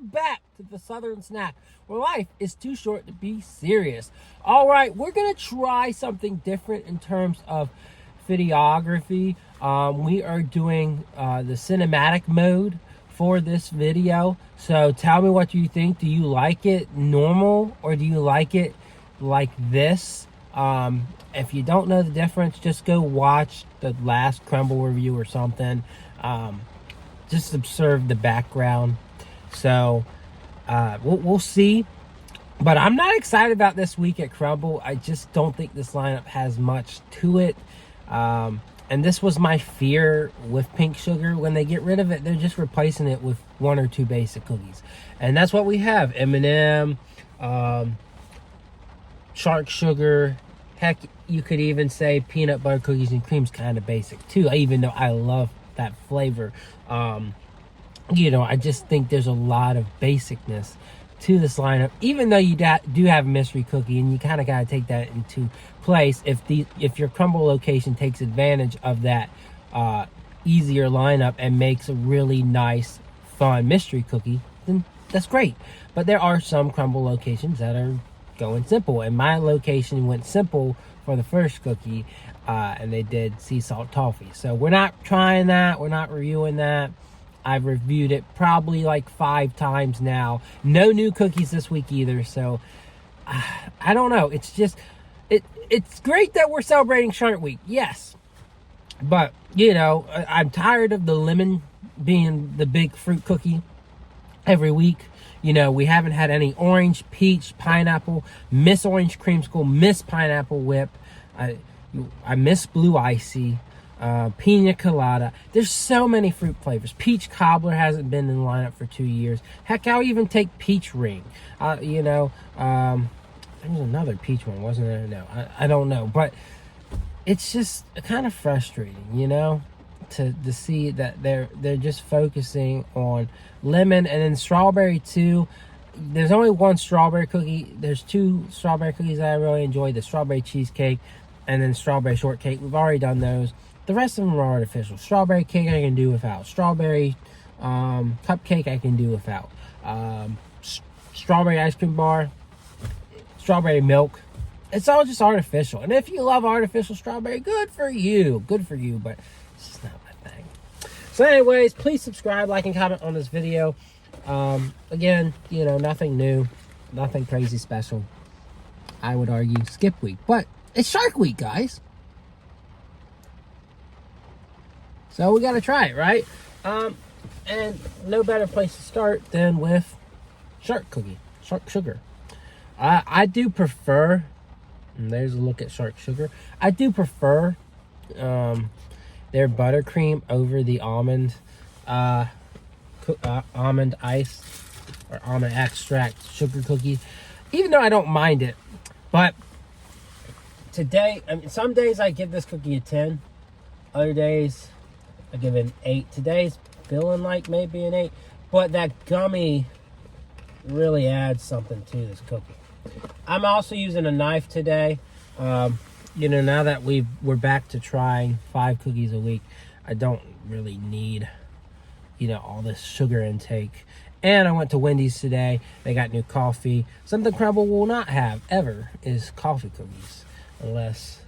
welcome back to the Southern Snack, where life is too short to be serious. All right, we're gonna try something different in terms of videography. We are doing the cinematic mode for this video. So tell me what you think. Do you like it normal or do you like it like this? If you don't know the difference, just go watch the last Crumbl review or something. Just observe the background. So we'll see. But I'm not excited about this week at Crumbl. I just don't think this lineup has much to it. And this was my fear with pink sugar. When they get rid of it, they're just replacing it with one or two basic cookies. And that's what we have. M&M, shark sugar. Heck, you could even say peanut butter cookies and cream's kind of basic too, even though I love that flavor. You know, I just think there's a lot of basicness to this lineup, even though you do have a mystery cookie, and you kind of got to take that into place. If your Crumbl location takes advantage of that easier lineup and makes a really nice, fun mystery cookie, then that's great. But there are some Crumbl locations that are going simple, and my location went simple for the first cookie, and they did sea salt toffee. So we're not trying that. We're not reviewing that. I've reviewed it probably like 5 times now. No new cookies this week either. So I don't know. It's just it's great that we're celebrating Shark Week, yes, but you know, I'm tired of the lemon being the big fruit cookie every week. You know, we haven't had any orange, peach, pineapple, Miss Orange Creamsicle, Miss Pineapple Whip. I miss Blue Icy, Pina Colada. There's so many fruit flavors. Peach Cobbler hasn't been in the lineup for 2 years. Heck, I'll even take Peach Ring. You know, there was another peach one, wasn't there? No, I don't know. But it's just kind of frustrating, you know, to see that they're just focusing on lemon and then strawberry too. There's only one strawberry cookie. There's 2 strawberry cookies that I really enjoy: the strawberry cheesecake and then strawberry shortcake. We've already done those. The rest of them are artificial. Strawberry cake I can do without. Strawberry cupcake I can do without. Strawberry ice cream bar, strawberry milk. It's all just artificial. And if you love artificial strawberry, good for you. Good for you, but it's just not my thing. So anyways, please subscribe, like, and comment on this video. Again, you know, nothing new, nothing crazy special. I would argue skip week, but it's Shark Week, guys. So we got to try it, right? And no better place to start than with shark cookie, shark sugar. I do prefer, and there's a look at shark sugar. I do prefer their buttercream over the almond almond ice or almond extract sugar cookies, even though I don't mind it. But today, I mean, some days I give this cookie a 10, other days I give it an 8. Today's feeling like maybe an 8, but that gummy really adds something to this cookie. I'm also using a knife today. You know, now that we're back to trying 5 cookies a week, I don't really need, you know, all this sugar intake. And I went to Wendy's today. They got new coffee. Something Crumbl will not have ever is coffee cookies, unless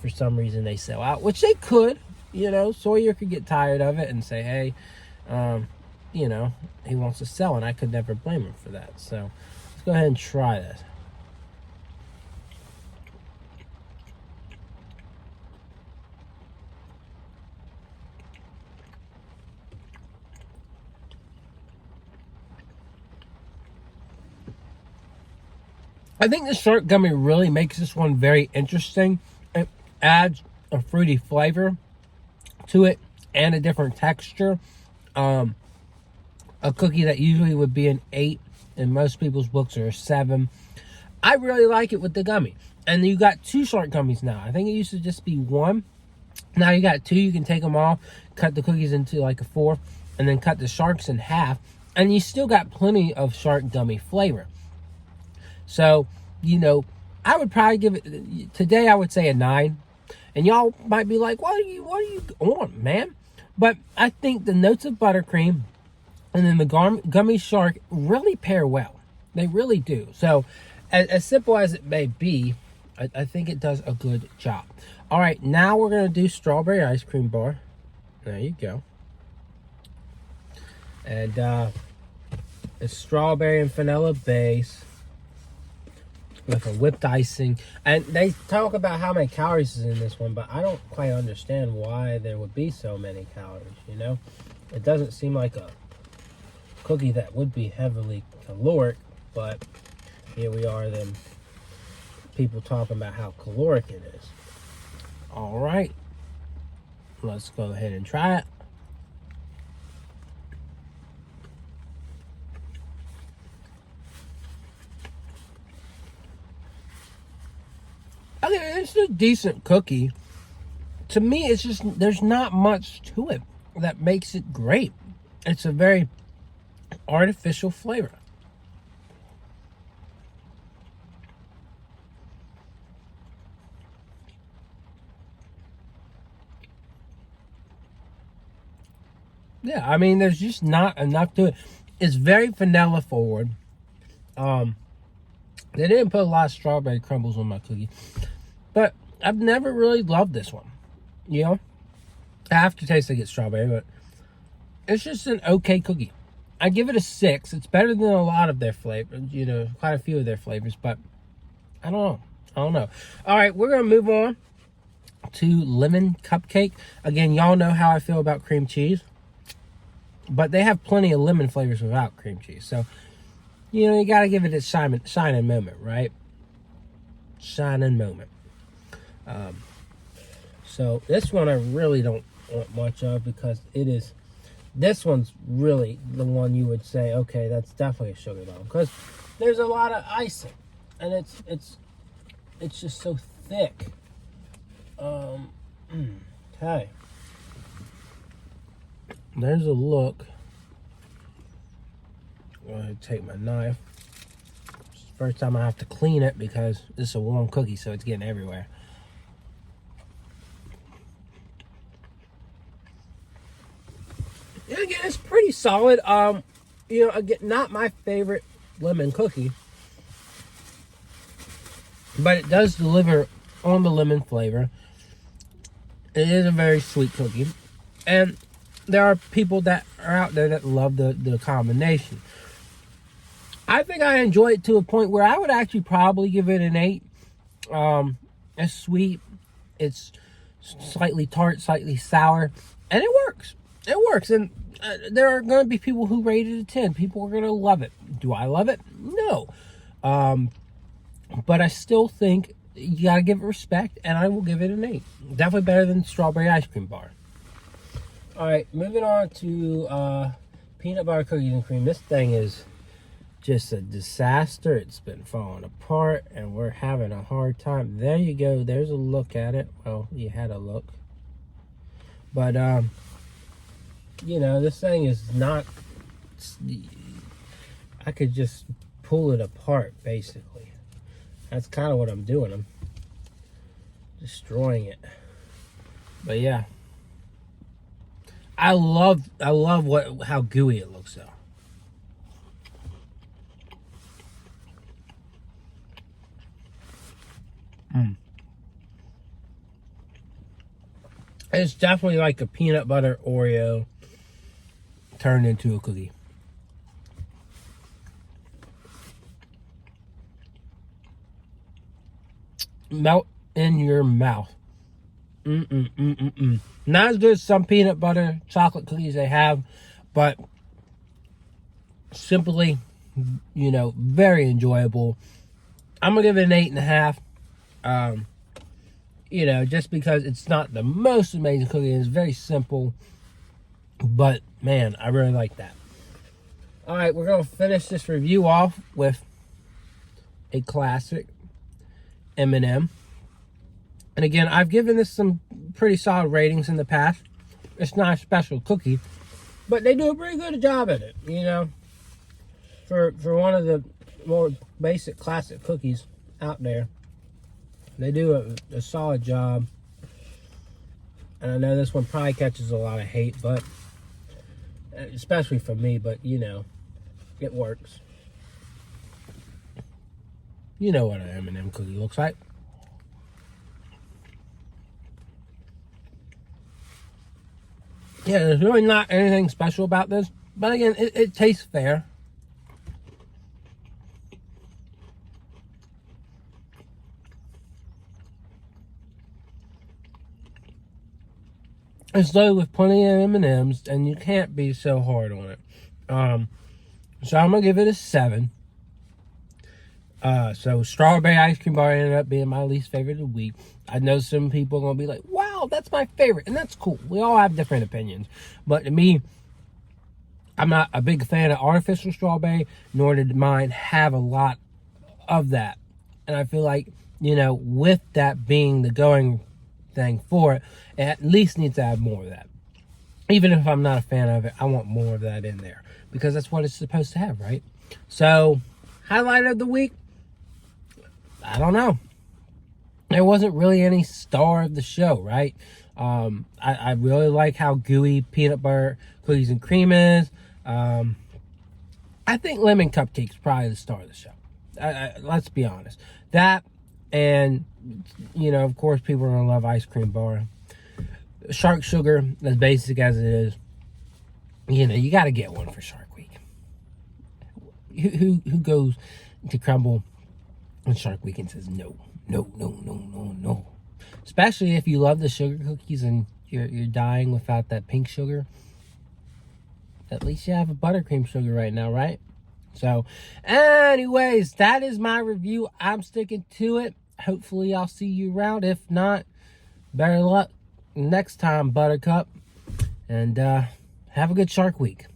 for some reason they sell out, which they could. You know, Sawyer could get tired of it and say, hey, you know, he wants to sell, and I could never blame him for that. So let's go ahead and try this. I think the shark gummy really makes this one very interesting. It adds a fruity flavor to it and a different texture. A cookie that usually would be an 8 in most people's books, or a 7. I really like it with the gummy. And you got 2 shark gummies now. I think it used to just be 1. Now you got 2. You can take them off, cut the cookies into like a 4, and then cut the sharks in half, and you still got plenty of shark gummy flavor. So, you know, I would probably give it, today I would say a 9. And y'all might be like, what are you on, man? But I think the notes of buttercream and then the gummy shark really pair well. They really do. So, as simple as it may be, I think it does a good job. All right, now we're going to do strawberry ice cream bar. There you go. And it's strawberry and vanilla base with a whipped icing. And they talk about how many calories is in this one, but I don't quite understand why there would be so many calories, you know? It doesn't seem like a cookie that would be heavily caloric, but here we are, then people talking about how caloric it is. All right, let's go ahead and try it. I mean, it's a decent cookie. To me, it's just, there's not much to it that makes it great. It's a very artificial flavor. Yeah, I mean, there's just not enough to it. It's very vanilla forward. They didn't put a lot of strawberry crumbles on my cookie, but I've never really loved this one. You know, aftertaste I get strawberry, but it's just an okay cookie. I give it a 6. It's better than a lot of their flavors, you know, quite a few of their flavors, but I don't know. All right, we're gonna move on to lemon cupcake. Again, y'all know how I feel about cream cheese, but they have plenty of lemon flavors without cream cheese. So, you know, you got to give it a shining moment, right? Shining moment. So this one I really don't want much of, because this one's really the one you would say, okay, that's definitely a sugar bomb, because there's a lot of icing, and it's just so thick. Okay. There's a look. I'm going to take my knife. It's the first time I have to clean it because this is a warm cookie, so it's getting everywhere. And again, it's pretty solid. You know, again, not my favorite lemon cookie, but it does deliver on the lemon flavor. It is a very sweet cookie, and there are people that are out there that love the combination. I think I enjoy it to a point where I would actually probably give it an 8. It's sweet, it's slightly tart, slightly sour, and it works. It works, and there are going to be people who rate it a 10. People are going to love it. Do I love it? No. But I still think you got to give it respect, and I will give it an 8. Definitely better than strawberry ice cream bar. All right, moving on to peanut butter cookies and cream. This thing is just a disaster. It's been falling apart, and we're having a hard time. There you go. There's a look at it. Well, you had a look. But, you know, this thing is not... I could just pull it apart, basically. That's kind of what I'm doing. I'm destroying it. But, yeah. I love how gooey it looks, though. It's definitely like a peanut butter Oreo turned into a cookie. Melt in your mouth. Not as good as some peanut butter chocolate cookies they have, but simply, you know, very enjoyable. I'm gonna give it an 8.5. You know, just because it's not the most amazing cookie, it's very simple, but man, I really like that. All right, we're gonna finish this review off with a classic M&M. And again, I've given this some pretty solid ratings in the past. It's not a special cookie, but they do a pretty good job at it, you know. For one of the more basic classic cookies out there, they do a solid job. And I know this one probably catches a lot of hate, but especially for me, but you know, it works. You know what an M&M cookie looks like. Yeah, there's really not anything special about this, but again, it tastes fair. It's loaded with plenty of M&Ms, and you can't be so hard on it. So I'm gonna give it a 7. So strawberry ice cream bar ended up being my least favorite of the week. I know some people are gonna be like, "Wow, that's my favorite," and that's cool. We all have different opinions, but to me, I'm not a big fan of artificial strawberry, nor did mine have a lot of that. And I feel like, you know, with that being the going thing for it, it at least needs to have more of that. Even if I'm not a fan of it, I want more of that in there because that's what it's supposed to have, right? So, highlight of the week, I don't know. There wasn't really any star of the show, right? I really like how gooey peanut butter cookies and cream is. I think lemon cupcake's probably the star of the show. Let's be honest. That, and, you know, of course, people are going to love ice cream bar. Shark sugar, as basic as it is, you know, you got to get one for Shark Week. Who goes to Crumbl on Shark Week and says no? Especially if you love the sugar cookies and you're dying without that pink sugar. At least you have a buttercream sugar right now, right? So, anyways, that is my review. I'm sticking to it. Hopefully, I'll see you around. If not, better luck next time, Buttercup. And have a good Shark Week.